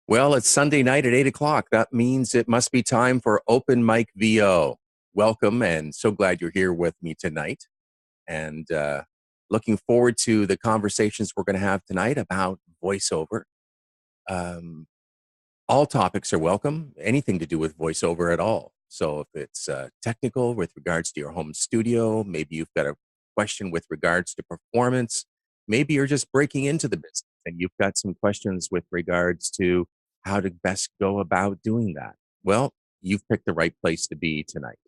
Well, it's Sunday night at 8 o'clock. That means it must be time for OpenMicVO. Welcome, and so glad you're here with me tonight. And looking forward to the conversations we're going to have tonight about voiceover. Um, all topics are welcome, anything to do with voiceover at all. So if it's technical with regards to your home studio, maybe you've got a question with regards to performance, maybe you're just breaking into the business and you've got some questions with regards to how to best go about doing that. Well, you've picked the right place to be tonight.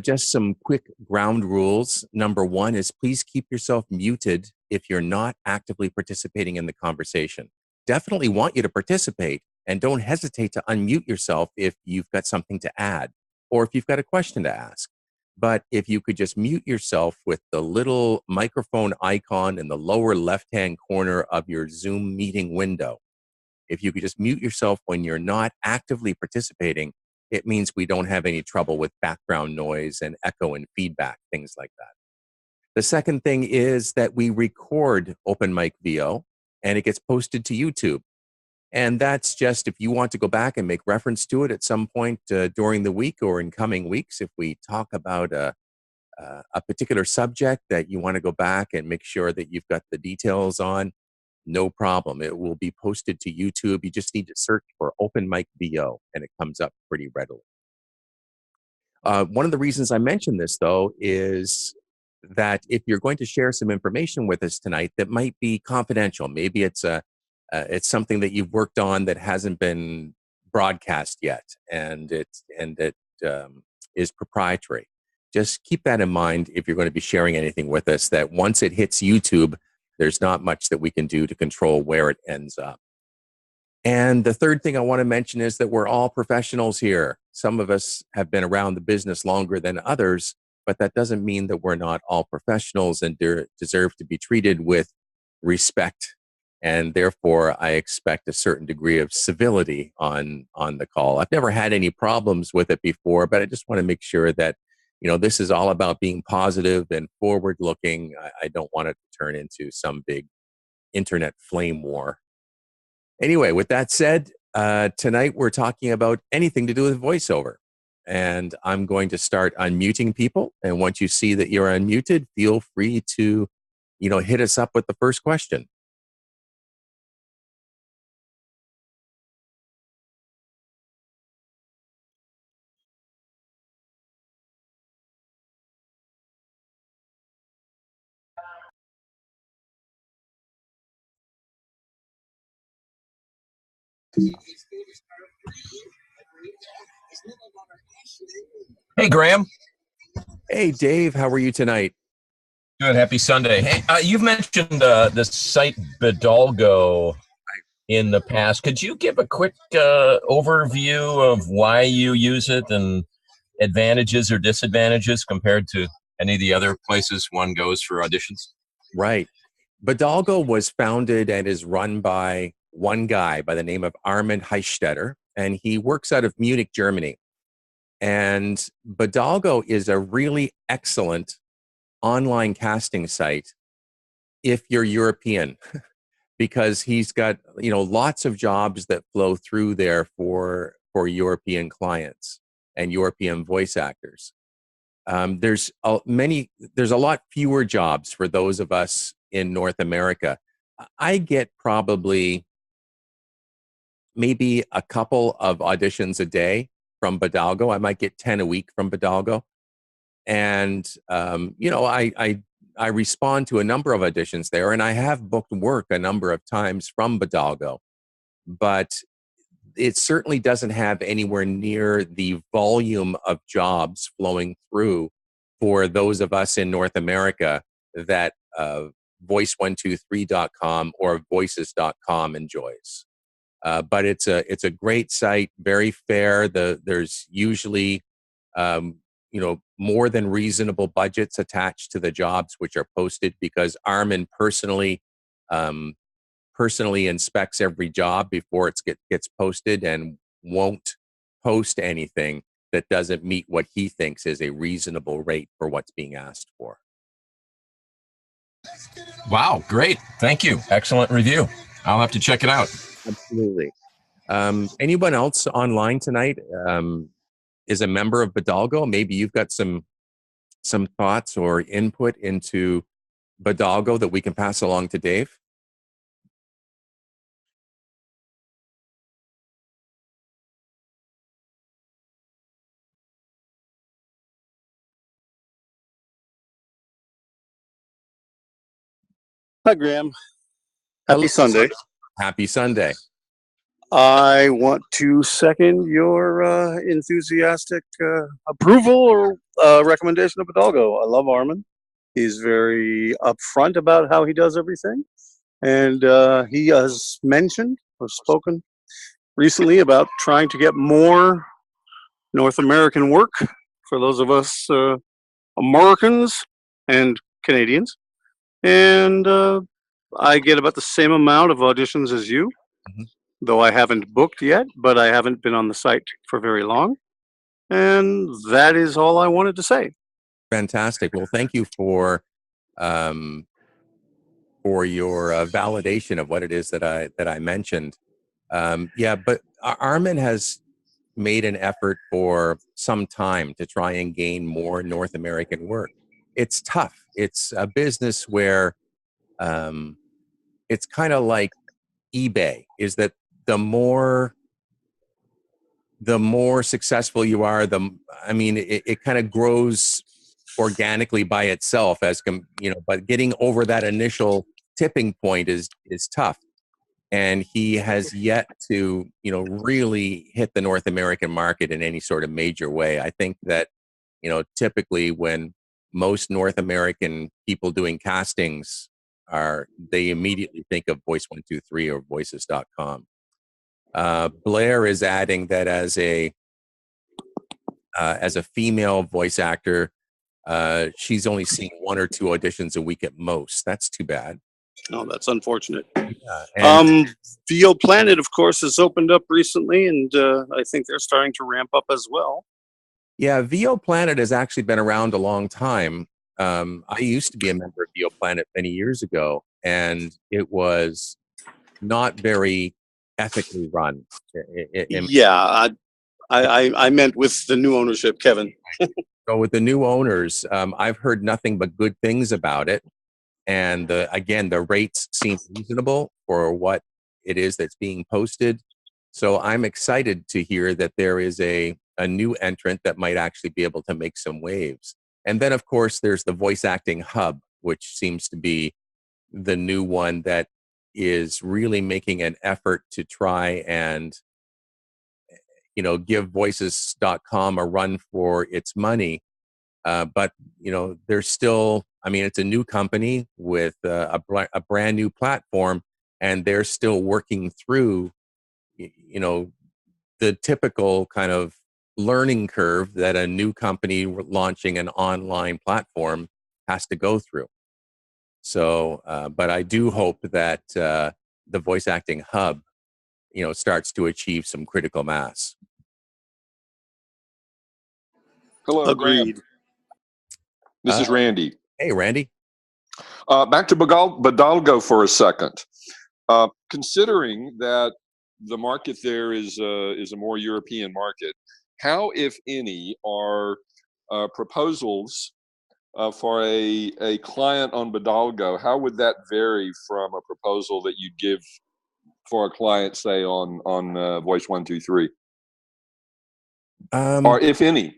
Just some quick ground rules. Number one is please keep yourself muted if you're not actively participating in the conversation. Definitely want you to participate, and don't hesitate to unmute yourself if you've got something to add or if you've got a question to ask. But if you could just mute yourself with the little microphone icon in the lower left-hand corner of your Zoom meeting window, if you could just mute yourself when you're not actively participating, it means we don't have any trouble with background noise and echo and feedback, things like that. The second thing is that we record OpenMicVO and it gets posted to YouTube. And that's just if you want to go back and make reference to it at some point during the week or in coming weeks, if we talk about a particular subject that you want to go back and make sure that you've got the details on, no problem. It will be posted to YouTube. You just need to search for OpenMicVO and it comes up pretty readily. One of the reasons I mention this, though, is that if you're going to share some information with us tonight that might be confidential, maybe it's something that you've worked on that hasn't been broadcast yet, and it is proprietary. Just keep that in mind if you're going to be sharing anything with us, that once it hits YouTube, there's not much that we can do to control where it ends up. And the third thing I want to mention is that we're all professionals here. Some of us have been around the business longer than others, but that doesn't mean that we're not all professionals and deserve to be treated with respect. And therefore, I expect a certain degree of civility on the call. I've never had any problems with it before, but I just want to make sure that, this is all about being positive and forward-looking. I don't want it to turn into some big internet flame war. Anyway, with that said, tonight we're talking about anything to do with voiceover. And I'm going to start unmuting people. And once you see that you're unmuted, feel free to, hit us up with the first question. Hey, Graham. Hey, Dave, how are you tonight? Good. Happy Sunday. Hey, you've mentioned the site Bidalgo in the past. Could you give a quick overview of why you use it and advantages or disadvantages compared to any of the other places one goes for auditions? Right. Bidalgo was founded and is run by one guy by the name of Armin Heistetter, and he works out of Munich, Germany. And Bidalgo is a really excellent online casting site if you're European, because he's got lots of jobs that flow through there for European clients and European voice actors. There's a lot fewer jobs for those of us in North America. I get probably maybe a couple of auditions a day from Bidalgo. I might get 10 a week from Bidalgo. And, I respond to a number of auditions there, and I have booked work a number of times from Bidalgo, but it certainly doesn't have anywhere near the volume of jobs flowing through for those of us in North America that voice123.com or voices.com enjoys. But it's a great site, very fair. There's usually more than reasonable budgets attached to the jobs which are posted, because Armin personally inspects every job before it gets posted and won't post anything that doesn't meet what he thinks is a reasonable rate for what's being asked for. Wow, great. Thank you. Excellent review. I'll have to check it out. Absolutely. Anyone else online tonight is a member of Bidalgo? Maybe you've got some thoughts or input into Bidalgo that we can pass along to Dave. Hi, Graham. Happy Sunday. Happy Sunday. I want to second your enthusiastic approval or recommendation of Hidalgo. I love Armin. He's very upfront about how he does everything. And he has mentioned or spoken recently about trying to get more North American work for those of us Americans and Canadians. And I get about the same amount of auditions as you. Mhm. Though I haven't booked yet, but I haven't been on the site for very long. And that is all I wanted to say. Fantastic. Well, thank you for your validation of what it is that I mentioned. Yeah, but Armin has made an effort for some time to try and gain more North American work. It's tough. It's a business where it's kind of like eBay, is that the more successful you are, it kind of grows organically by itself but getting over that initial tipping point is tough. And he has yet to, really hit the North American market in any sort of major way. I think that, typically when most North American people doing castings they immediately think of Voice 123 or voices.com. Blair is adding that as a female voice actor, she's only seeing 1 or 2 auditions a week at most. That's too bad. Oh, that's unfortunate. Yeah, VO Planet, of course, has opened up recently, and I think they're starting to ramp up as well. Yeah, VO Planet has actually been around a long time. I used to be a member of VO Planet many years ago, and it was not very ethically run. Yeah, I meant with the new ownership, Kevin. So with the new owners, I've heard nothing but good things about it. And again, the rates seem reasonable for what it is that's being posted. So I'm excited to hear that there is a new entrant that might actually be able to make some waves. And then, of course, there's the voice acting hub, which seems to be the new one that is really making an effort to try and, give voices.com a run for its money. But there's still, it's a new company with a brand new platform, and they're still working through, the typical kind of learning curve that a new company launching an online platform has to go through. So, but I do hope that the voice acting hub, starts to achieve some critical mass. Hello, Agreed. Graham. This is Randy. Hey, Randy. Back to Bidalgo for a second. Considering that the market there is a more European market, how, if any, are proposals for a client on Bidalgo? How would that vary from a proposal that you give for a client, say on Voice 123, or if any?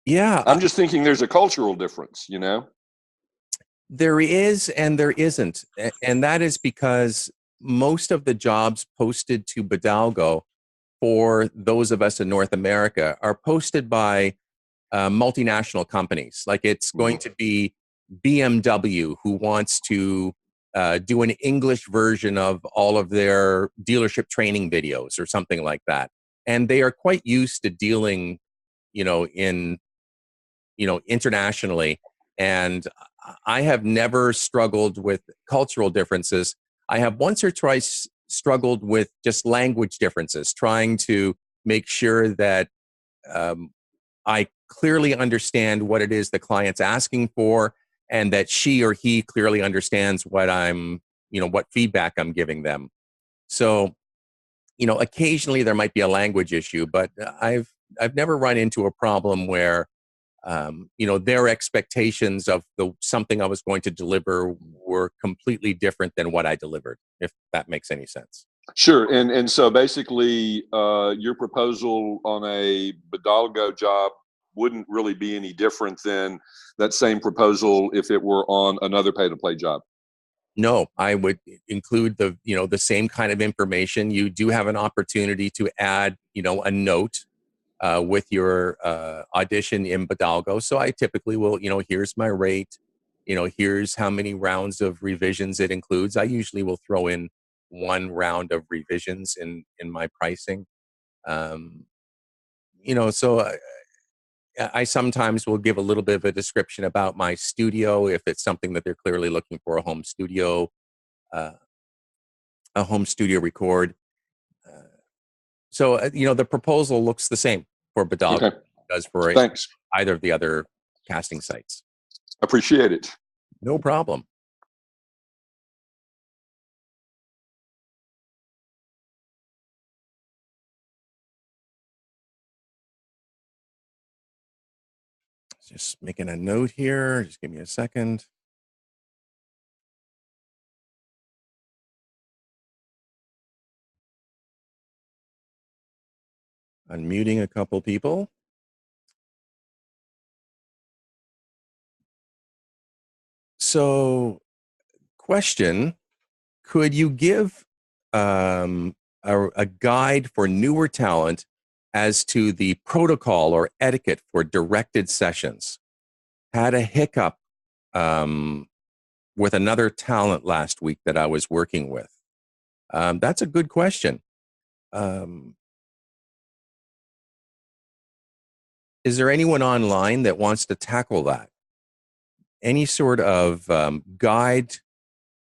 Yeah, I'm just thinking there's a cultural difference, There is and there isn't. And that is because most of the jobs posted to Bidalgo for those of us in North America are posted by multinational companies. Like it's going to be BMW who wants to do an English version of all of their dealership training videos or something like that. And they are quite used to dealing, internationally. And I have never struggled with cultural differences. I have once or twice struggled with just language differences, trying to make sure that I clearly understand what it is the client's asking for, and that she or he clearly understands what what feedback I'm giving them. So occasionally there might be a language issue, but I've never run into a problem where their expectations of something I was going to deliver were completely different than what I delivered, if that makes any sense. Sure. And so basically, your proposal on a Bidalgo job wouldn't really be any different than that same proposal if it were on another pay-to-play job. No, I would include the same kind of information. You do have an opportunity to add, a note with your audition in Bidalgo. So I typically will, here's my rate, here's how many rounds of revisions it includes. I usually will throw in one round of revisions in my pricing. So I sometimes will give a little bit of a description about my studio if it's something that they're clearly looking for, uh, a home studio record. The proposal looks the same for Bidalgo Okay. as it does for Thanks. either of the other casting sites. Appreciate it. No problem. Just making a note here. Just give me a second. Unmuting a couple people. So, question, could you give a guide for newer talent as to the protocol or etiquette for directed sessions? Had a hiccup with another talent last week that I was working with. That's a good question. Is there anyone online that wants to tackle that? Any sort of guide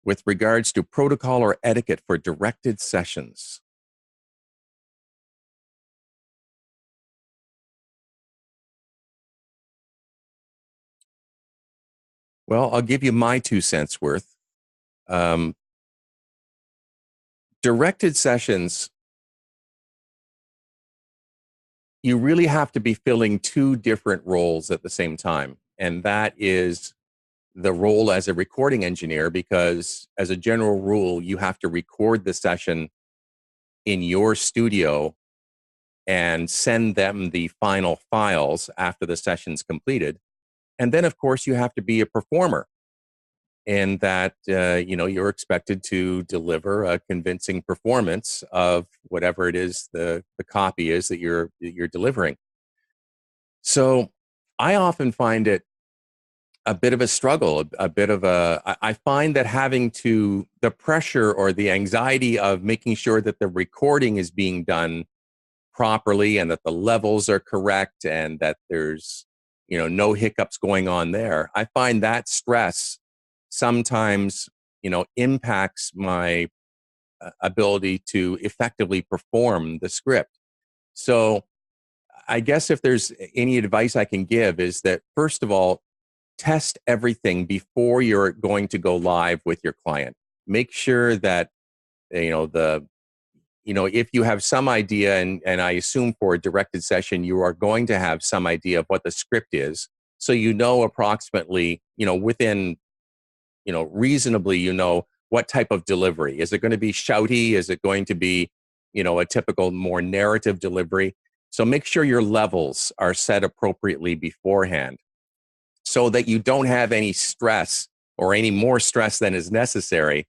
with regards to protocol or etiquette for directed sessions? Well, I'll give you my 2 cents worth. Directed sessions, you really have to be filling two different roles at the same time. And that is the role as a recording engineer, because as a general rule, you have to record the session in your studio and send them the final files after the session's completed. And then, of course, you have to be a performer, in that you're expected to deliver a convincing performance of whatever it is the copy is that you're delivering. So I often find it a bit of a struggle, a bit of I find that having the pressure or the anxiety of making sure that the recording is being done properly and that the levels are correct and that there's no hiccups going on there. I find that stress sometimes impacts my ability to effectively perform the script. So I guess if there's any advice I can give is that, first of all, test everything before you're going to go live with your client. Make sure that if you have some idea, and I assume for a directed session, you are going to have some idea of what the script is. So approximately, within, reasonably, what type of delivery. Is it going to be shouty? Is it going to be, a typical more narrative delivery? So make sure your levels are set appropriately beforehand so that you don't have any stress or any more stress than is necessary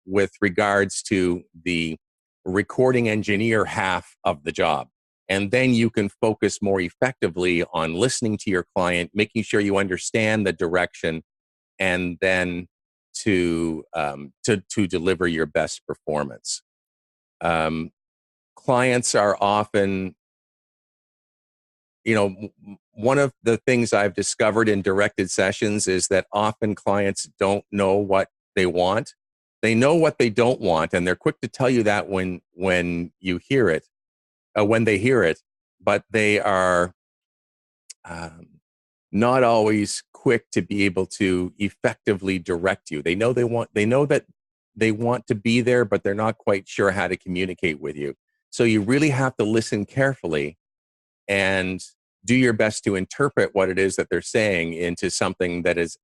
with regards to the recording engineer half of the job. And then you can focus more effectively on listening to your client, making sure you understand the direction, and then to deliver your best performance. Clients are often, one of the things I've discovered in directed sessions is that often clients don't know what they want. They know what they don't want, and they're quick to tell you that when you hear it, when they hear it, but they are not always quick to be able to effectively direct you. They know they know that they want to be there, but they're not quite sure how to communicate with you. So you really have to listen carefully and do your best to interpret what it is that they're saying into something that is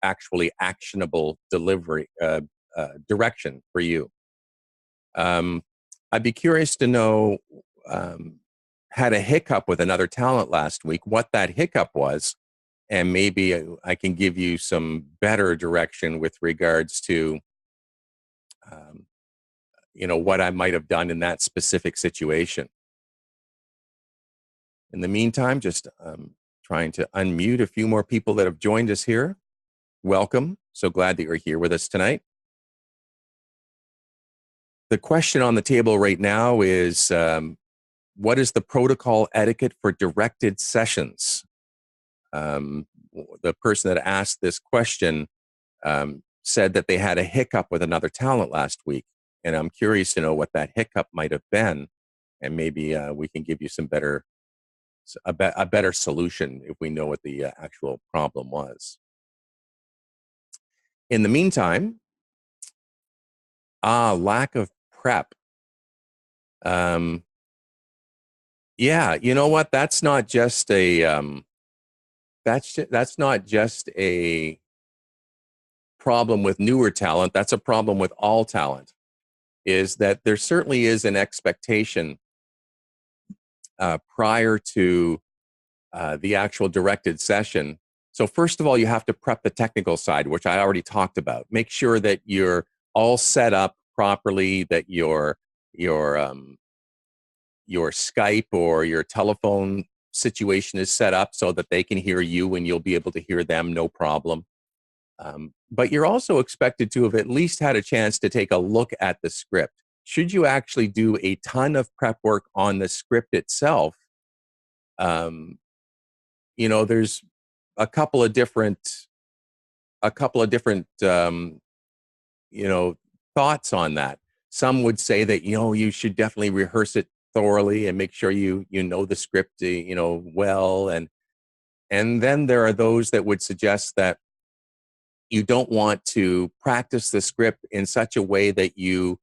actually actionable delivery direction for you. I'd be curious to know, had a hiccup with another talent last week, what that hiccup was, and maybe I can give you some better direction with regards to, what I might have done in that specific situation. In the meantime, just trying to unmute a few more people that have joined us here. Welcome. So glad that you're here with us tonight. The question on the table right now is, what is the protocol etiquette for directed sessions? The person that asked this question said that they had a hiccup with another talent last week. And I'm curious to know what that hiccup might have been. And maybe we can give you a better solution if we know what the actual problem was. In the meantime, lack of prep. Yeah, you know what? That's not just a that's not just a problem with newer talent. That's a problem with all talent. Is that there certainly is an expectation prior to the actual directed session. So first of all, you have to prep the technical side, which I already talked about. Make sure that you're all set up properly, that your Skype or your telephone situation is set up so that they can hear you and you'll be able to hear them, no problem. But you're also expected to have at least had a chance to take a look at the script. Should you actually do a ton of prep work on the script itself, there's a couple of different thoughts on that. Some would say that, you should definitely rehearse it thoroughly and make sure you know the script, well. And then there are those that would suggest that you don't want to practice the script in such a way that you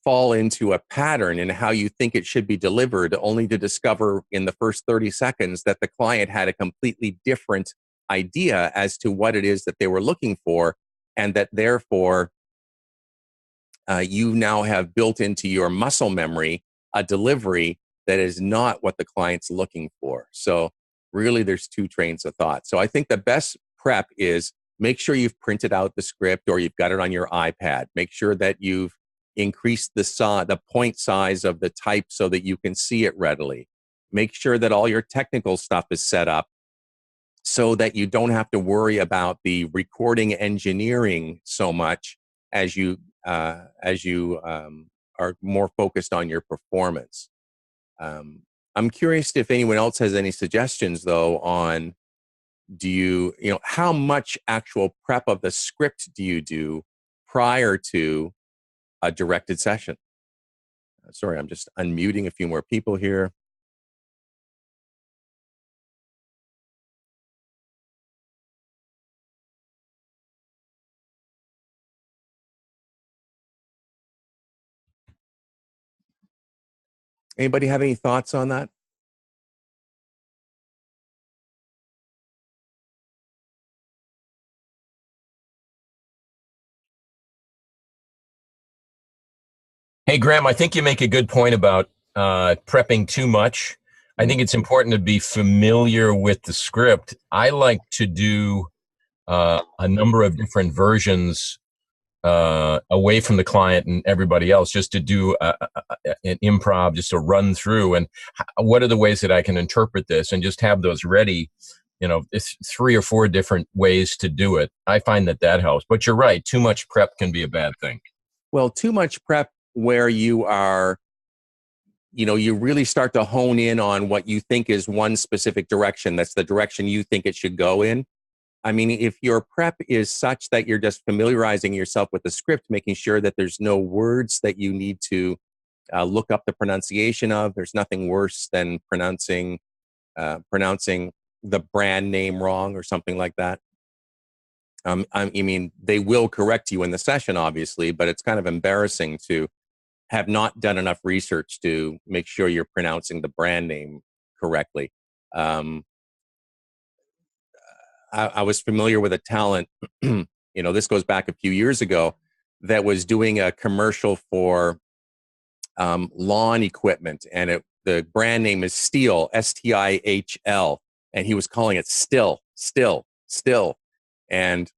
fall into a pattern in how you think it should be delivered, only to discover in the first 30 seconds that the client had a completely different idea as to what it is that they were looking for, and that therefore you now have built into your muscle memory a delivery that is not what the client's looking for. So really there's two trains of thought. So I think the best prep is make sure you've printed out the script or you've got it on your iPad. Make sure that you've increased the point size of the type so that you can see it readily. Make sure that all your technical stuff is set up so that you don't have to worry about the recording engineering so much as you are more focused on your performance. I'm curious if anyone else has any suggestions though on how much actual prep of the script do you do prior to a directed session? Sorry, I'm just unmuting a few more people here. Anybody have any thoughts on that? Hey, Graham, I think you make a good point about prepping too much. I think it's important to be familiar with the script. I like to do a number of different versions away from the client and everybody else, just to do an improv, just a run through. And what are the ways that I can interpret this, and just have those ready. It's 3 or 4 different ways to do it. I find that helps. But you're right, too much prep can be a bad thing. Well, too much prep where you are, you really start to hone in on what you think is one specific direction. That's the direction you think it should go in. I mean, if your prep is such that you're just familiarizing yourself with the script, making sure that there's no words that you need to look up the pronunciation of. There's nothing worse than pronouncing the brand name wrong or something like that. I mean, they will correct you in the session, obviously, but it's kind of embarrassing to have not done enough research to make sure you're pronouncing the brand name correctly. I was familiar with a talent, this goes back a few years ago, that was doing a commercial for lawn equipment, and the brand name is Stihl, Stihl, and he was calling it Still. And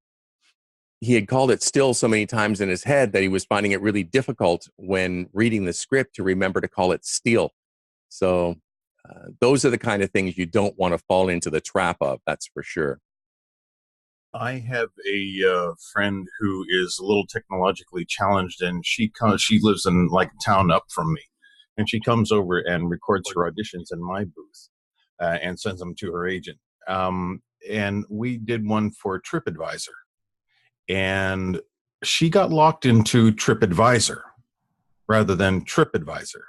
he had called it Still so many times in his head that he was finding it really difficult when reading the script to remember to call it Steel. So those are the kind of things you don't want to fall into the trap of, that's for sure. I have a friend who is a little technologically challenged, and she lives in like a town up from me, and she comes over and records her auditions in my booth and sends them to her agent. And we did one for TripAdvisor, and she got locked into TripAdvisor rather than TripAdvisor.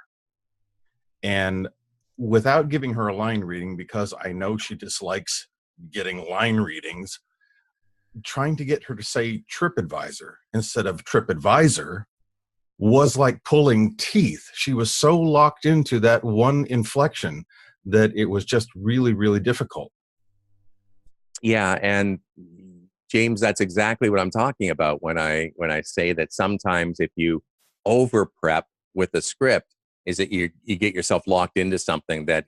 And without giving her a line reading, because I know she dislikes getting line readings, trying to get her to say TripAdvisor instead of TripAdvisor was like pulling teeth. She was so locked into that one inflection that it was just really, really difficult. Yeah, and James, that's exactly what I'm talking about when I say that sometimes if you over prep with a script, is that you get yourself locked into something that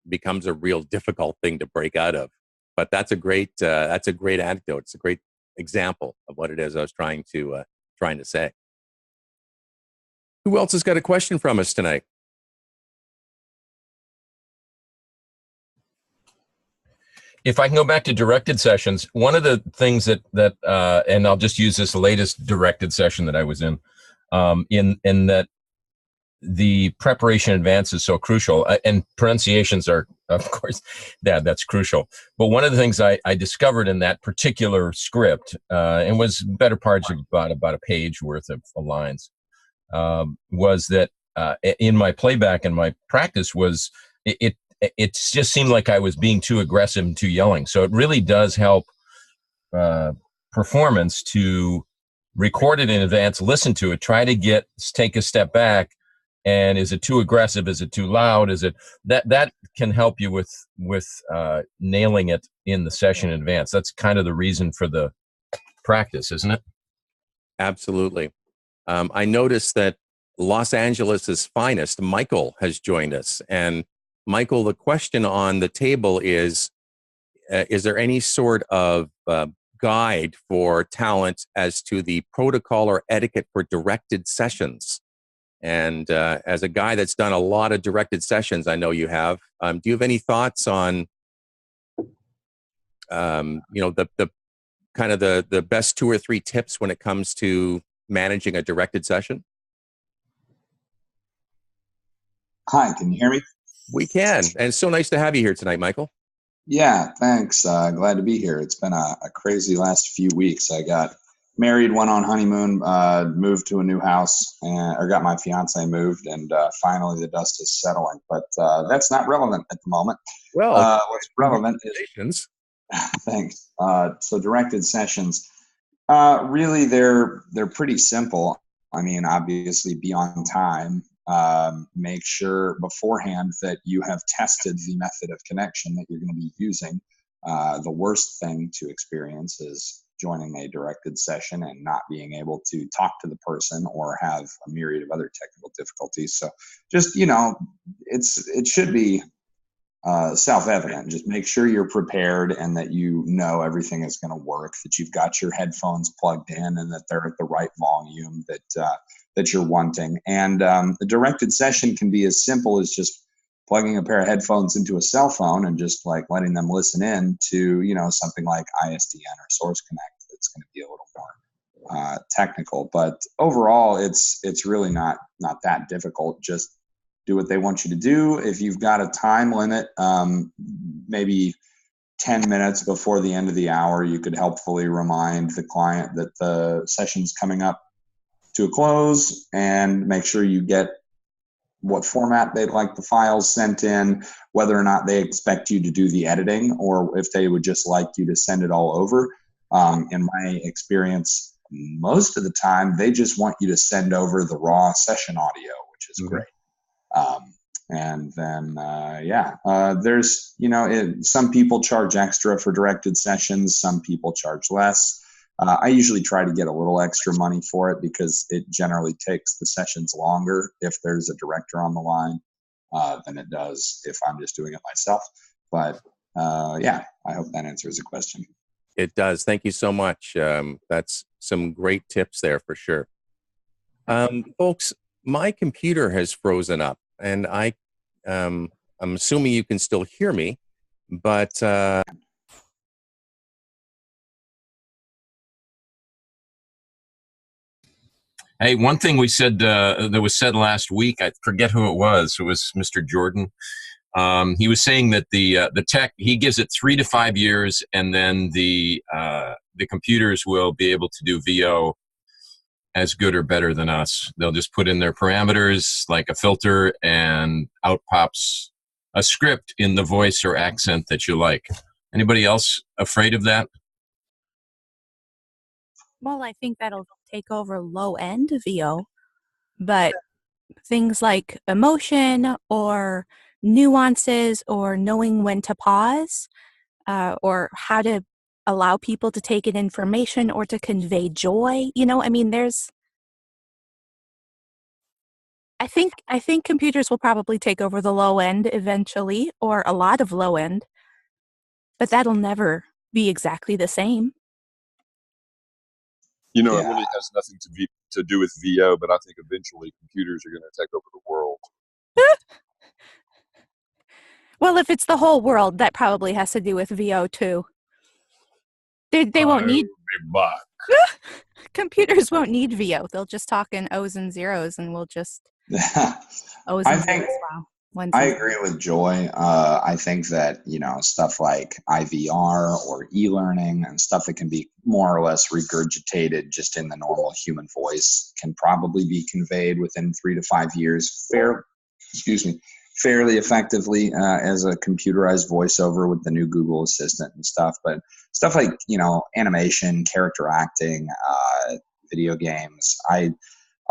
becomes a real difficult thing to break out of. But that's a great anecdote. It's a great example of what it is I was trying to say. Who else has got a question from us tonight? If I can go back to directed sessions, one of the things that and I'll just use this latest directed session that I was in that the preparation in advance is so crucial, and pronunciations are, of course, that's crucial. But one of the things I discovered in that particular script, and was better parts of about a page worth of lines, was that in my playback and my practice was it just seemed like I was being too aggressive and too yelling. So it really does help performance to record it in advance, listen to it, try to take a step back. And is it too aggressive? Is it too loud? Is it that can help you with nailing it in the session in advance? That's kind of the reason for the practice, isn't it? Absolutely. I noticed that Los Angeles' finest, Michael, has joined us. And Michael, the question on the table is there any sort of guide for talent as to the protocol or etiquette for directed sessions? And as a guy that's done a lot of directed sessions, I know you have, do you have any thoughts on, the kind of the best 2 or 3 tips when it comes to managing a directed session? Hi, can you hear me? We can. And it's so nice to have you here tonight, Michael. Yeah, thanks. Glad to be here. It's been a crazy last few weeks. I got married, went on honeymoon, moved to a new house, or got my fiance moved, and finally the dust is settling. But that's not relevant at the moment. Well, what's relevant is thanks. So directed sessions, really, they're pretty simple. I mean, obviously, be on time. Make sure beforehand that you have tested the method of connection that you're going to be using. The worst thing to experience is joining a directed session and not being able to talk to the person or have a myriad of other technical difficulties. So just, it should be self-evident. Just make sure you're prepared and that you know everything is going to work, that you've got your headphones plugged in and that they're at the right volume that you're wanting. And the directed session can be as simple as just plugging a pair of headphones into a cell phone and just like letting them listen in to, something like ISDN or Source Connect. It's going to be a little more technical, but overall it's really not that difficult. Just do what they want you to do. If you've got a time limit, maybe 10 minutes before the end of the hour, you could helpfully remind the client that the session's coming up to a close, and make sure you get what format they'd like the files sent in, whether or not they expect you to do the editing or if they would just like you to send it all over. In my experience, most of the time, they just want you to send over the raw session audio, which is great. And then, there's, some people charge extra for directed sessions. Some people charge less. I usually try to get a little extra money for it because it generally takes the sessions longer if there's a director on the line than it does if I'm just doing it myself. But I hope that answers the question. It does. Thank you so much. That's some great tips there for sure. Folks, my computer has frozen up, and I'm assuming you can still hear me, but hey, one thing we said that was said last week, I forget who it was. It was Mr. Jordan. He was saying that the tech, he gives it 3 to 5 years, and then the computers will be able to do VO as good or better than us. They'll just put in their parameters like a filter, and out pops a script in the voice or accent that you like. Anybody else afraid of that? Well, I think that'll take over low-end VO, but things like emotion or nuances or knowing when to pause or how to allow people to take in information or to convey joy, I think computers will probably take over the low end eventually, or a lot of low end, but that'll never be exactly the same. It really has nothing to do with VO, but I think eventually computers are going to take over the world. Well, if it's the whole world, that probably has to do with VO too. They won't need computers won't need VO. They'll just talk in O's and zeros, and we'll just O's and zeros. Wow. I agree with Joy. I think that, stuff like IVR or e-learning and stuff that can be more or less regurgitated just in the normal human voice can probably be conveyed within 3 to 5 years fairly effectively as a computerized voiceover with the new Google Assistant and stuff. But stuff like, animation, character acting, video games, a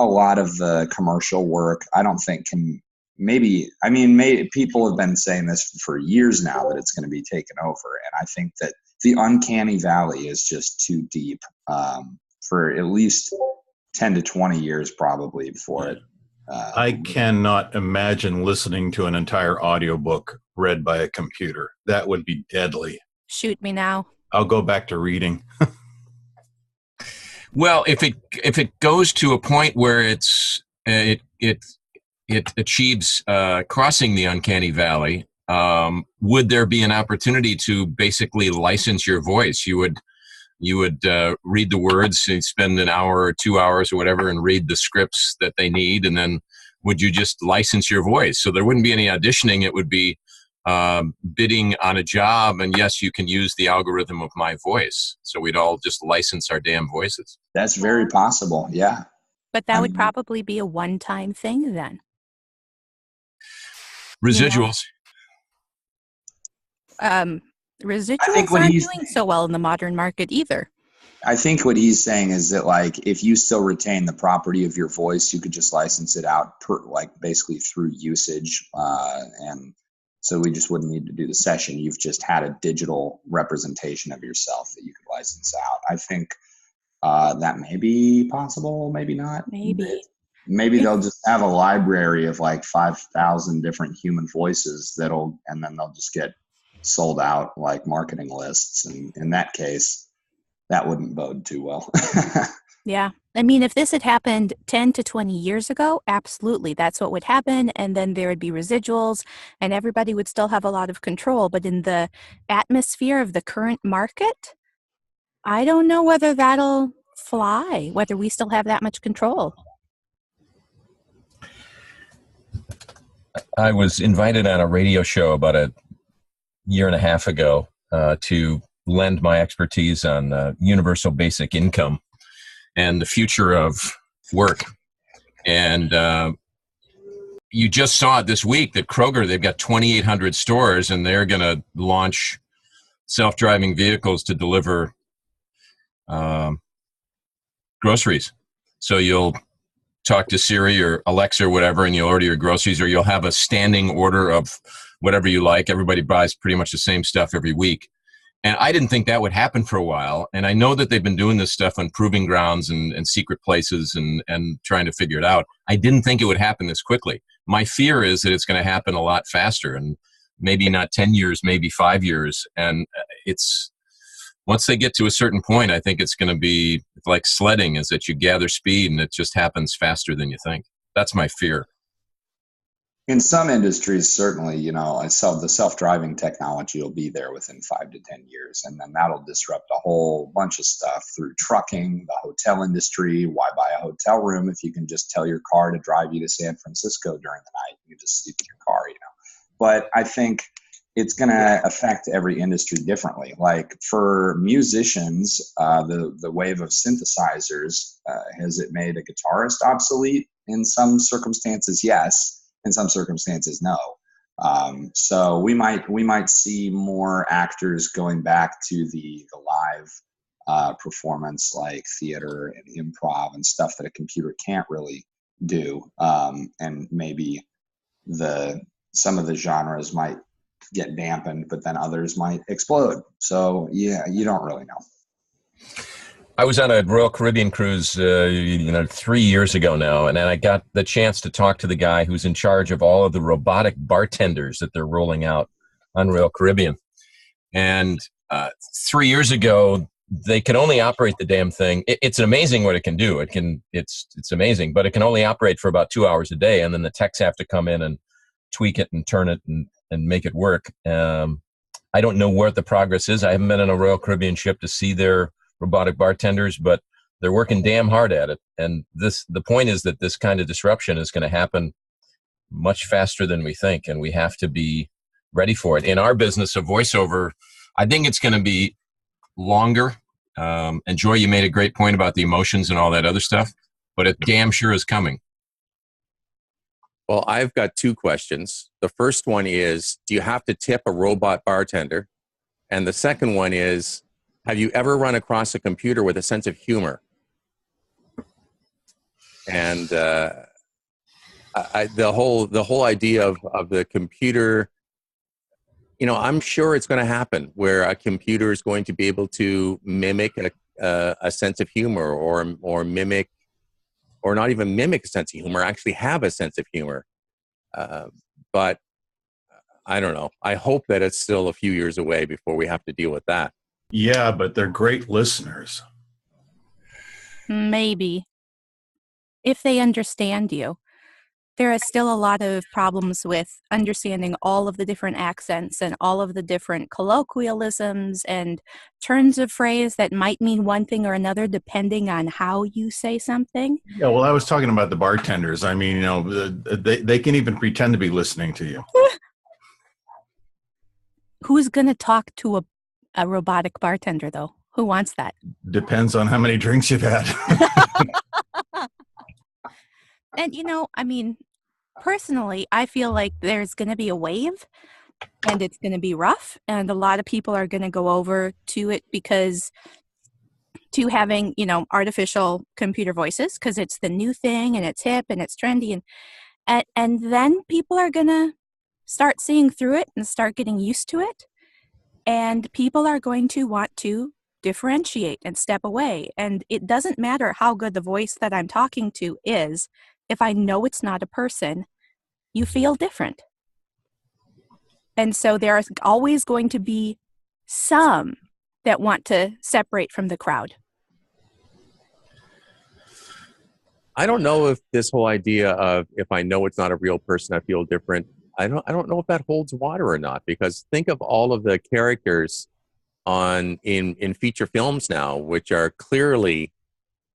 lot of the commercial work, I don't think can people have been saying this for years now that it's going to be taken over. And I think that the uncanny valley is just too deep for at least 10 to 20 years probably before it. I cannot imagine listening to an entire audiobook read by a computer. That would be deadly. Shoot me now. I'll go back to reading. Well, if it goes to a point where it achieves crossing the uncanny valley, would there be an opportunity to basically license your voice? You would read the words, and spend an hour or 2 hours or whatever and read the scripts that they need, and then would you just license your voice? So there wouldn't be any auditioning. It would be bidding on a job, and yes, you can use the algorithm of my voice. So we'd all just license our damn voices. That's very possible, yeah. But that would probably be a one-time thing then. Residuals. Residuals aren't doing so well in the modern market either. I think what he's saying is that, like, if you still retain the property of your voice, you could just license it out basically through usage. And so we just wouldn't need to do the session. You've just had a digital representation of yourself that you could license out. I think that may be possible, maybe not. Maybe they'll just have a library of like 5,000 different human voices and then they'll just get sold out like marketing lists. And in that case, that wouldn't bode too well. Yeah. I mean, if this had happened 10 to 20 years ago, absolutely, that's what would happen. And then there would be residuals and everybody would still have a lot of control. But in the atmosphere of the current market, I don't know whether that'll fly, whether we still have that much control. I was invited on a radio show about a year and a half ago to lend my expertise on universal basic income and the future of work. And you just saw it this week that Kroger, they've got 2,800 stores, and they're going to launch self-driving vehicles to deliver groceries. So you'll talk to Siri or Alexa or whatever, and you'll order your groceries, or you'll have a standing order of whatever you like. Everybody buys pretty much the same stuff every week. And I didn't think that would happen for a while. And I know that they've been doing this stuff on proving grounds and secret places and trying to figure it out. I didn't think it would happen this quickly. My fear is that it's going to happen a lot faster, and maybe not 10 years, maybe 5 years. And it's, once they get to a certain point, I think it's going to be like sledding, is that you gather speed and it just happens faster than you think. That's my fear. In some industries, certainly, you know, the self-driving technology will be there within 5 to 10 years, and then that'll disrupt a whole bunch of stuff through trucking, the hotel industry. Why buy a hotel room if you can just tell your car to drive you to San Francisco during the night? You can just sleep in your car, you know. But I think it's going to affect every industry differently. Like for musicians, the wave of synthesizers, has it made a guitarist obsolete? In some circumstances, yes. In some circumstances, no. So we might see more actors going back to the live performance, like theater and improv and stuff that a computer can't really do. And maybe some of the genres might get dampened, but then others might explode. So yeah, you don't really know. I was on a Royal Caribbean cruise, 3 years ago now, and then I got the chance to talk to the guy who's in charge of all of the robotic bartenders that they're rolling out on Royal Caribbean. And 3 years ago, they could only operate the damn thing. It's amazing what it can do. It's amazing, but it can only operate for about 2 hours a day, and then the techs have to come in and tweak it and turn it and make it work. I don't know where the progress is. I haven't been on a Royal Caribbean ship to see their robotic bartenders, but they're working damn hard at it. And the point is that this kind of disruption is going to happen much faster than we think, and we have to be ready for it. In our business of voiceover, I think it's going to be longer. And Joy, you made a great point about the emotions and all that other stuff, but it damn sure is coming. Well, I've got two questions. The first one is, do you have to tip a robot bartender? And the second one is, have you ever run across a computer with a sense of humor? And the whole idea of the computer, you know, I'm sure it's going to happen where a computer is going to be able to mimic a sense of humor, or mimic, or not even mimic a sense of humor, actually have a sense of humor. But I don't know. I hope that it's still a few years away before we have to deal with that. Yeah, but they're great listeners. Maybe. If they understand you. There is still a lot of problems with understanding all of the different accents and all of the different colloquialisms and turns of phrase that might mean one thing or another depending on how you say something. Yeah, well, I was talking about the bartenders. I mean, you know, they can even pretend to be listening to you. Who's going to talk to a robotic bartender, though? Who wants that? Depends on how many drinks you've had. And, you know, I mean, personally, I feel like there's going to be a wave and it's going to be rough. And a lot of people are going to go over to it to having, you know, artificial computer voices because it's the new thing and it's hip and it's trendy. And then people are going to start seeing through it and start getting used to it. And people are going to want to differentiate and step away. And it doesn't matter how good the voice that I'm talking to is. If I know it's not a person, you feel different. And so there are always going to be some that want to separate from the crowd. I don't know if this whole idea of if I know it's not a real person, I feel different. I don't know if that holds water or not, because think of all of the characters in feature films now, which are clearly,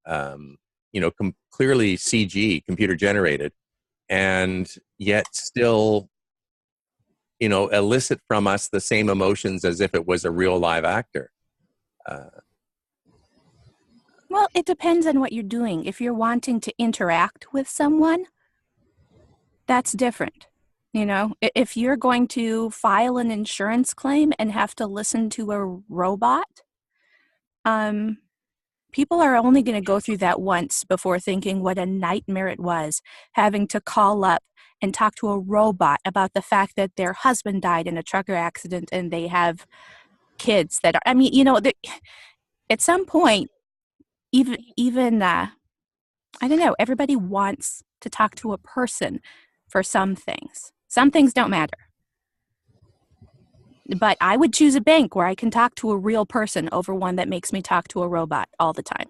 clearly CG, computer generated, and yet still, you know, elicit from us the same emotions as if it was a real live actor. Well, it depends on what you're doing. If you're wanting to interact with someone, that's different. You know, if you're going to file an insurance claim and have to listen to a robot, people are only going to go through that once before thinking what a nightmare it was having to call up and talk to a robot about the fact that their husband died in a trucker accident and they have kids that are, I mean, you know, at some point, even I don't know, everybody wants to talk to a person for some things. Some things don't matter. But I would choose a bank where I can talk to a real person over one that makes me talk to a robot all the time.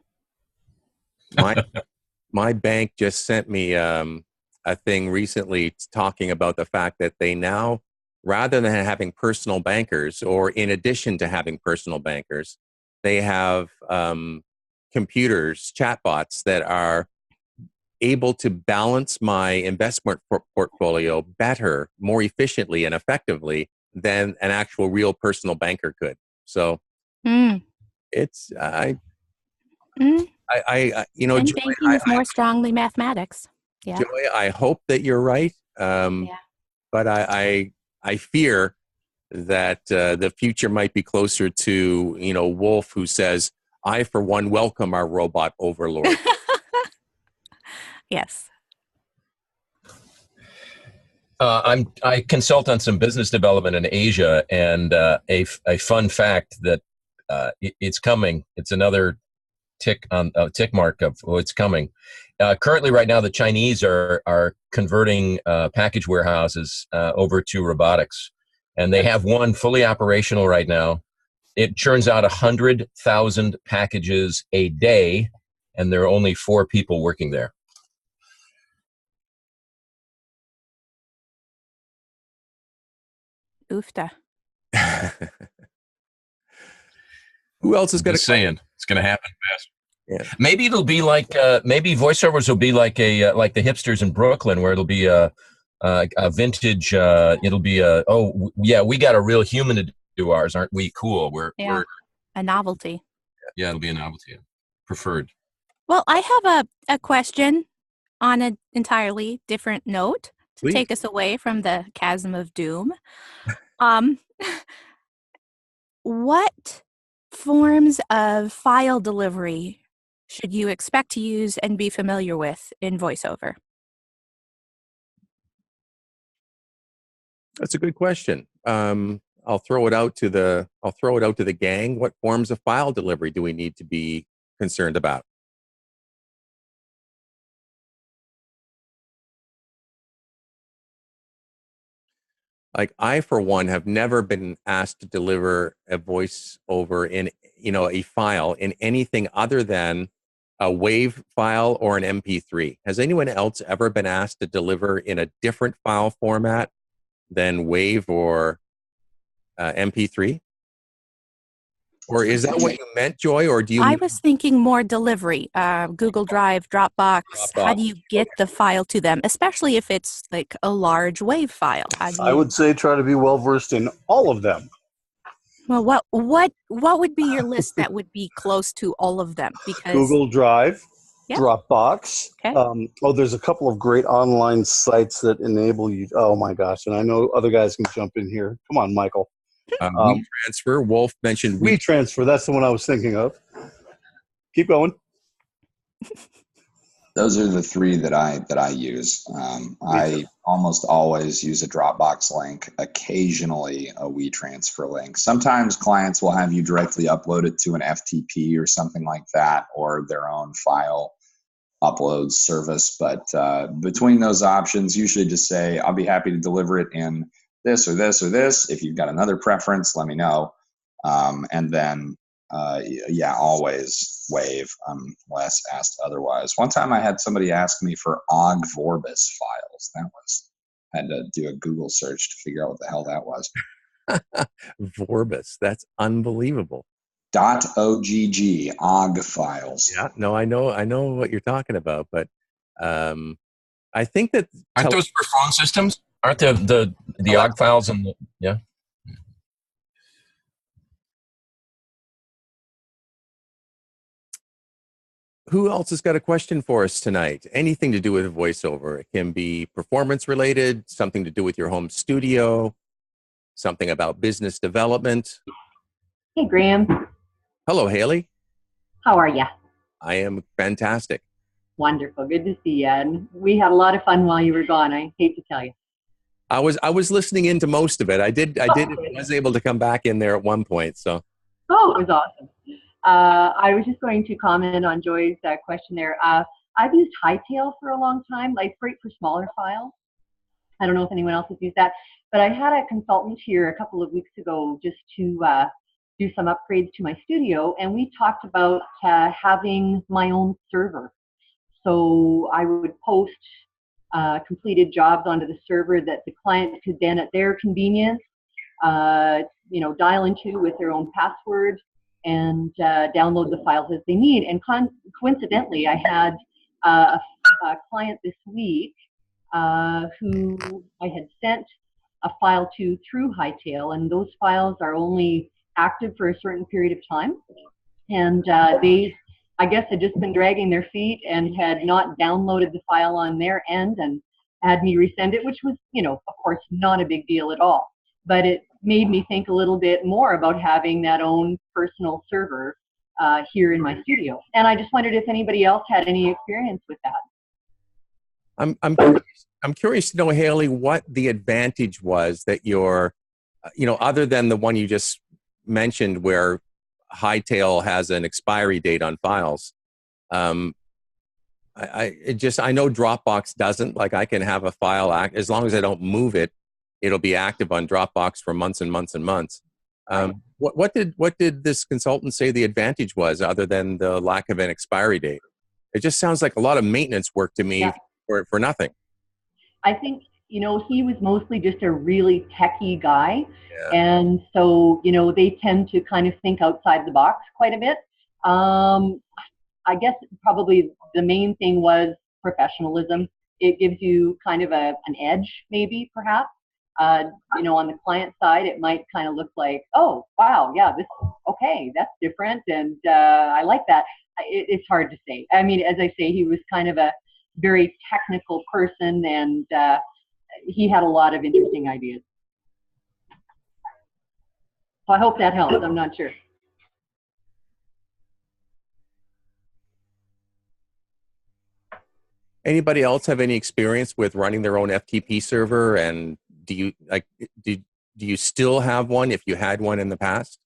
My bank just sent me a thing recently talking about the fact that they now, rather than having personal bankers, or in addition to having personal bankers, they have computers, chatbots that are able to balance my investment portfolio better, more efficiently and effectively than an actual real personal banker could. So it's you know, and Joy, banking is more strongly mathematics. Yeah. Joy, I hope that you're right. But I fear that the future might be closer to, you know, Wolf, who says, "I for one welcome our robot overlord." Yes. I consult on some business development in Asia, and a fun fact that it's coming. It's another tick mark of it's coming. Currently, right now, the Chinese are converting package warehouses over to robotics, and they have one fully operational right now. It churns out 100,000 packages a day, and there are only 4 people working there. Oofta. Who else is going to saying it's going to happen fast? Yeah. Maybe it'll be like maybe voiceovers will be like a like the hipsters in Brooklyn, where it'll be a vintage. It'll be oh yeah, we got a real human to do ours, aren't we? Cool. We're a novelty. Yeah, it'll be a novelty. Preferred. Well, I have a question on an entirely different note to take us away from the chasm of doom. What forms of file delivery should you expect to use and be familiar with in VoiceOver? That's a good question. I'll throw it out to the gang. What forms of file delivery do we need to be concerned about? Like, I, for one, have never been asked to deliver a voiceover in, you know, a file in anything other than a WAV file or an MP3. Has anyone else ever been asked to deliver in a different file format than WAV or MP3? Or is that what you meant, Joy? Or do you? I was thinking more delivery, Google Drive, Dropbox. How do you get the file to them, especially if it's like a large WAV file? I would say try to be well versed in all of them. Well, what would be your list that would be close to all of them? Because Google Drive, Yep. Dropbox. Okay. There's a couple of great online sites that enable you. Oh my gosh! And I know other guys can jump in here. Come on, Michael. WeTransfer. Wolf mentioned WeTransfer. That's the one I was thinking of. Keep going. Those are the 3 that I use. I almost always use a Dropbox link, occasionally a WeTransfer link. Sometimes clients will have you directly upload it to an FTP or something like that, or their own file upload service. But between those options, usually just say, I'll be happy to deliver it in this or this or this. If you've got another preference, let me know. And then always WAV unless asked otherwise. One time I had somebody ask me for OGG Vorbis files. I had to do a Google search to figure out what the hell that was. Vorbis. That's unbelievable. .ogg OGG files. Yeah, no, I know what you're talking about, but I think that aren't those for phone systems? Aren't the OGG files and yeah. Who else has got a question for us tonight? Anything to do with voiceover. It can be performance related, something to do with your home studio, something about business development. Hey, Graham. Hello, Haley. How are you? I am fantastic. Wonderful. Good to see you. And we had a lot of fun while you were gone. I hate to tell you. I was listening into most of it. Was able to come back in there at one point. So. Oh, it was awesome. I was just going to comment on Joy's question there. I've used Hightail for a long time, like great for smaller files. I don't know if anyone else has used that, but I had a consultant here a couple of weeks ago just to do some upgrades to my studio, and we talked about having my own server. So I would post completed jobs onto the server that the client could then, at their convenience, dial into with their own password and download the files as they need. And coincidentally, I had a client this week who I had sent a file to through Hightail, and those files are only active for a certain period of time. And they, I guess, had just been dragging their feet and had not downloaded the file on their end and had me resend it, which was, of course, not a big deal at all. But it made me think a little bit more about having that own personal server here in my studio. And I just wondered if anybody else had any experience with that. I'm curious to know, Haley, what the advantage was that you're, other than the one you just mentioned where Hightail has an expiry date on files. I know Dropbox doesn't. Like, I can have a file act as long as I don't move it, it'll be active on Dropbox for months and months and months. What did this consultant say the advantage was, other than the lack of an expiry date? It just sounds like a lot of maintenance work to me for nothing. I think, he was mostly just a really techie guy. Yeah. And so, they tend to kind of think outside the box quite a bit. I guess probably the main thing was professionalism. It gives you kind of an edge, maybe, perhaps. On the client side, it might kind of look like, oh, wow, yeah, that's different. And I like that. It's hard to say. I mean, as I say, he was kind of a very technical person, and he had a lot of interesting ideas. So I hope that helps. I'm not sure. Anybody else have any experience with running their own FTP server? And do you still have one if you had one in the past?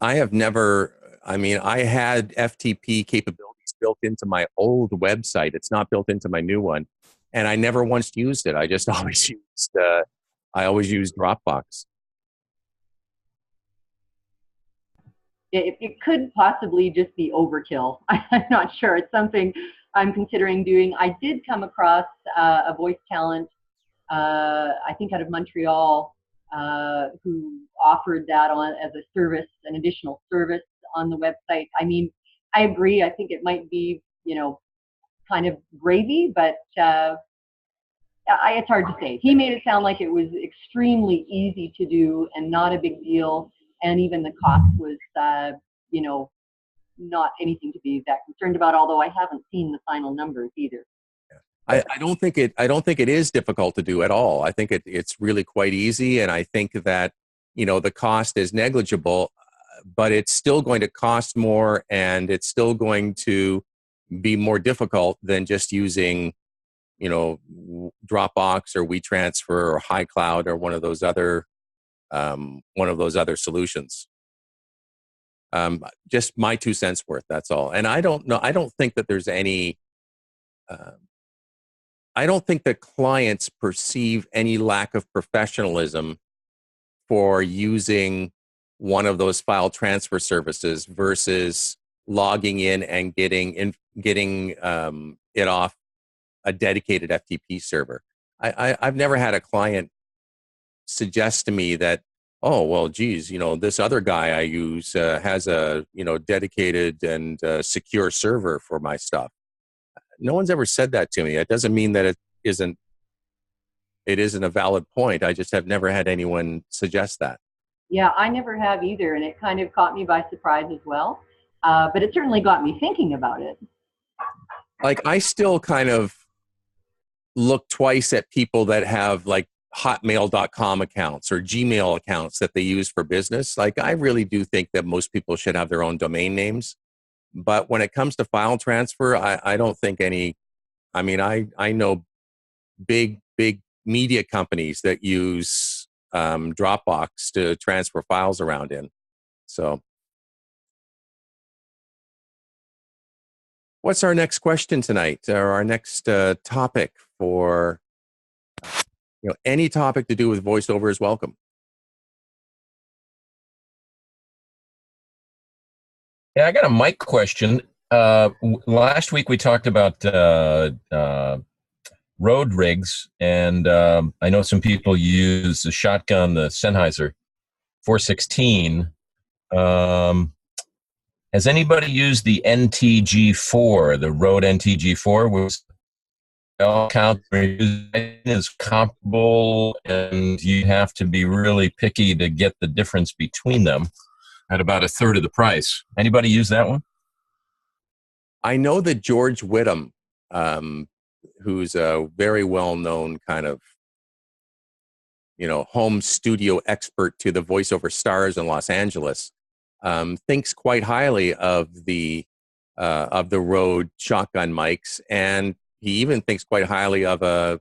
I have never. I mean, I had FTP capabilities built into my old website. It's not built into my new one, and I never once used it. I just always used Dropbox. It could possibly just be overkill. I'm not sure. It's something I'm considering doing. I did come across a voice talent, I think out of Montreal, who offered that on as a service, an additional service on the website. I mean, I agree. I think it might be, kind of gravy, but it's hard to say. He made it sound like it was extremely easy to do and not a big deal. And even the cost was, not anything to be that concerned about, although I haven't seen the final numbers either. I don't think it is difficult to do at all. I think it's really quite easy. And I think that, the cost is negligible, but it's still going to cost more, and it's still going to be more difficult than just using, Dropbox or WeTransfer or HiCloud or one of those other solutions. Just my 2 cents worth. That's all. And I don't know. I don't think that there's any. I don't think that clients perceive any lack of professionalism for using one of those file transfer services versus logging in and getting it off a dedicated FTP server. I've never had a client suggest to me that, oh, well, geez, this other guy I use has a, dedicated and secure server for my stuff. No one's ever said that to me. It doesn't mean that it isn't a valid point. I just have never had anyone suggest that. Yeah, I never have either, and it kind of caught me by surprise as well. But it certainly got me thinking about it. Like, I still kind of look twice at people that have like hotmail.com accounts or Gmail accounts that they use for business. Like, I really do think that most people should have their own domain names. But when it comes to file transfer, I don't think any, I mean, I know big media companies that use Dropbox to transfer files around in. So what's our next question tonight, or our next topic for, any topic to do with voiceover is welcome. Yeah, I got a mic question. Last week we talked about road rigs, and I know some people use the shotgun, the Sennheiser 416. Has anybody used the NTG4, the Rode NTG4, which all count is comparable, and you have to be really picky to get the difference between them at about a third of the price? Anybody use that one? I know that George Whittam, who's a very well-known kind of, home studio expert to the voiceover stars in Los Angeles, thinks quite highly of the Rode shotgun mics, and he even thinks quite highly of a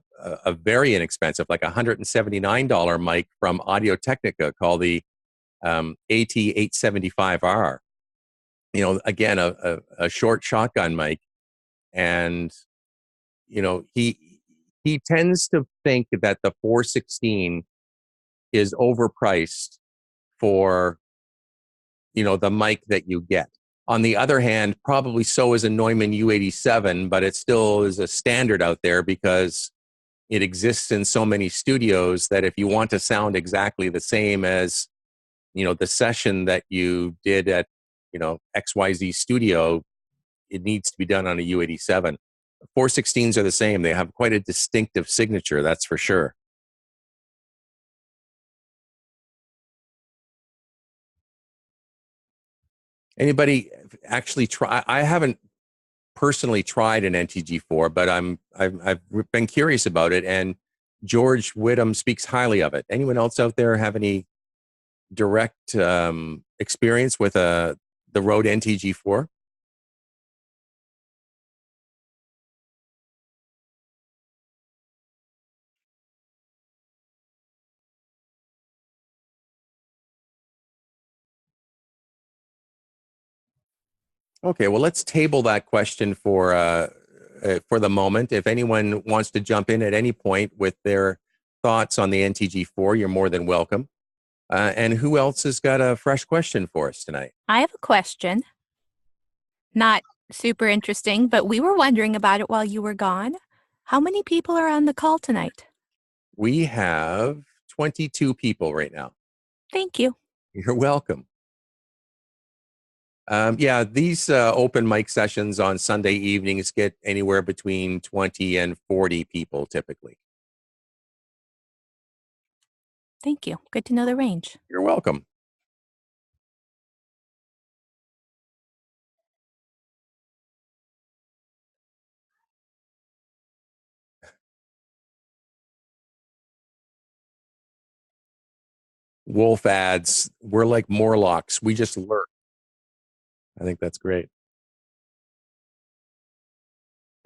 very inexpensive, like $179 mic from Audio-Technica called the AT875R. Again, a short shotgun mic, and he tends to think that the 416 is overpriced for the mic that you get. On the other hand, probably so is a Neumann U87, but it still is a standard out there because it exists in so many studios that if you want to sound exactly the same as the session that you did at XYZ studio, it needs to be done on a U87. 416s are the same. They have quite a distinctive signature, that's for sure. Anybody actually try? I haven't personally tried an NTG4, but I've been curious about it, and George Whittam speaks highly of it. Anyone else out there have any direct experience with the Rode NTG4? Okay, well, let's table that question for the moment. If anyone wants to jump in at any point with their thoughts on the NTG4, you're more than welcome. And who else has got a fresh question for us tonight? I have a question. Not super interesting, but we were wondering about it while you were gone. How many people are on the call tonight? We have 22 people right now. Thank you. You're welcome. Yeah, these open mic sessions on Sunday evenings get anywhere between 20 and 40 people typically. Thank you. Good to know the range. You're welcome. Wolf ads. We're like Morlocks. We just lurk. I think that's great.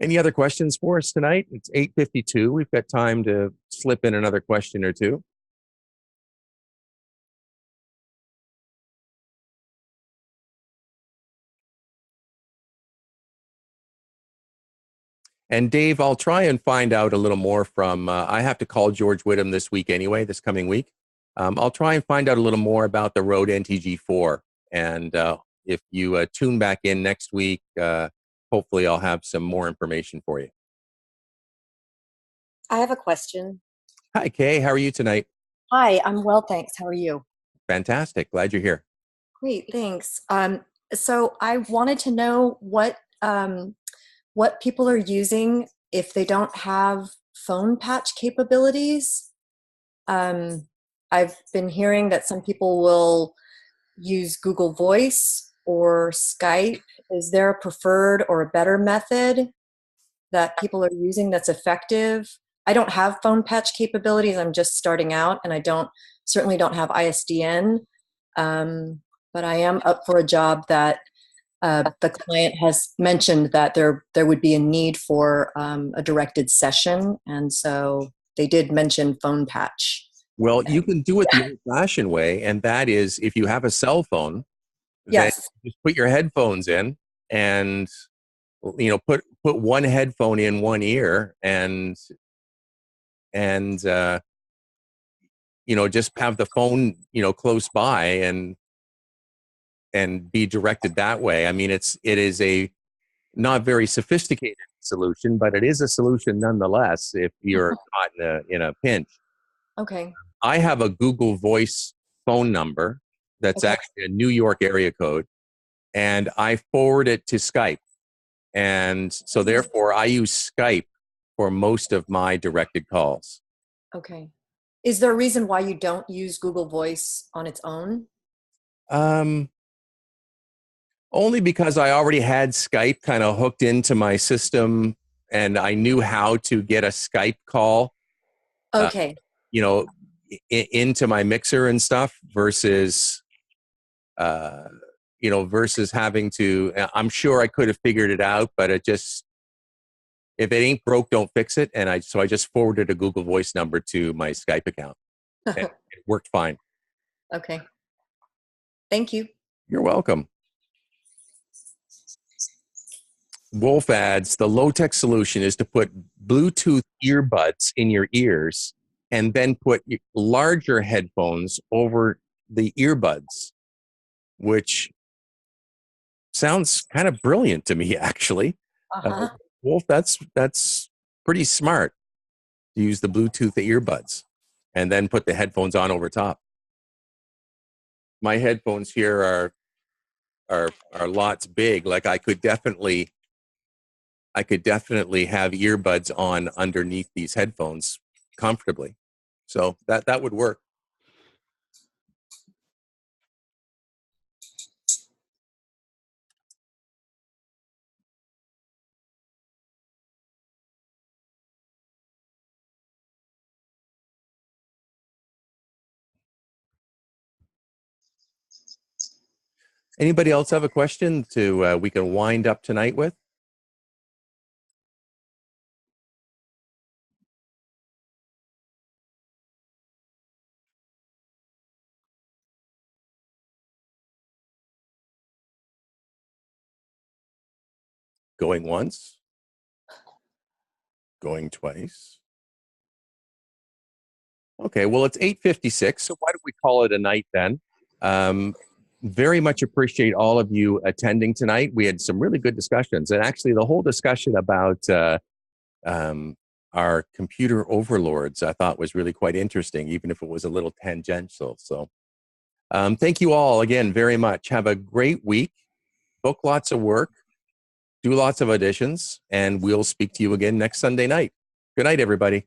Any other questions for us tonight? It's 8:52. We've got time to slip in another question or two. And Dave, I'll try and find out a little more from, I have to call George Whittam this week anyway, this coming week. I'll try and find out a little more about the Rode NTG4. And if you tune back in next week, hopefully I'll have some more information for you. I have a question. Hi, Kay. How are you tonight? Hi, I'm well, thanks. How are you? Fantastic. Glad you're here. Great, thanks. So I wanted to know what people are using if they don't have phone patch capabilities. I've been hearing that some people will use Google Voice or Skype. Is there a preferred or a better method that people are using that's effective? I don't have phone patch capabilities. I'm just starting out, and I certainly don't have ISDN. But I am up for a job that the client has mentioned that there would be a need for a directed session, and so they did mention phone patch. Well, you can do it the old-fashioned way, and that is if you have a cell phone, then Yes. just put your headphones in, and put one headphone in one ear, and just have the phone close by, and be directed that way. I mean, it is a not very sophisticated solution, but it is a solution nonetheless if you're caught in a pinch. Okay. I have a Google Voice phone number that's actually a New York area code, and I forward it to Skype. And so therefore I use Skype for most of my directed calls. Okay. Is there a reason why you don't use Google Voice on its own? Only because I already had Skype kind of hooked into my system, and I knew how to get a Skype call, Okay. into my mixer and stuff versus having to. I'm sure I could have figured it out, but if it ain't broke, don't fix it. And I just forwarded a Google Voice number to my Skype account. And it worked fine. Okay. Thank you. You're welcome. Wolf adds, the low-tech solution is to put Bluetooth earbuds in your ears and then put larger headphones over the earbuds, which sounds kind of brilliant to me, actually. Wolf, that's pretty smart to use the Bluetooth earbuds and then put the headphones on over top. My headphones here are lots big. Like I could definitely have earbuds on underneath these headphones comfortably. So that would work. Anybody else have a question we can wind up tonight with? Going once? Going twice? Okay, well, it's 8:56, so why don't we call it a night then? Very much appreciate all of you attending tonight. We had some really good discussions, and actually the whole discussion about our computer overlords I thought was really quite interesting, even if it was a little tangential. So thank you all again very much. Have a great week. Book lots of work. Do lots of auditions, and we'll speak to you again next Sunday night. Good night, everybody.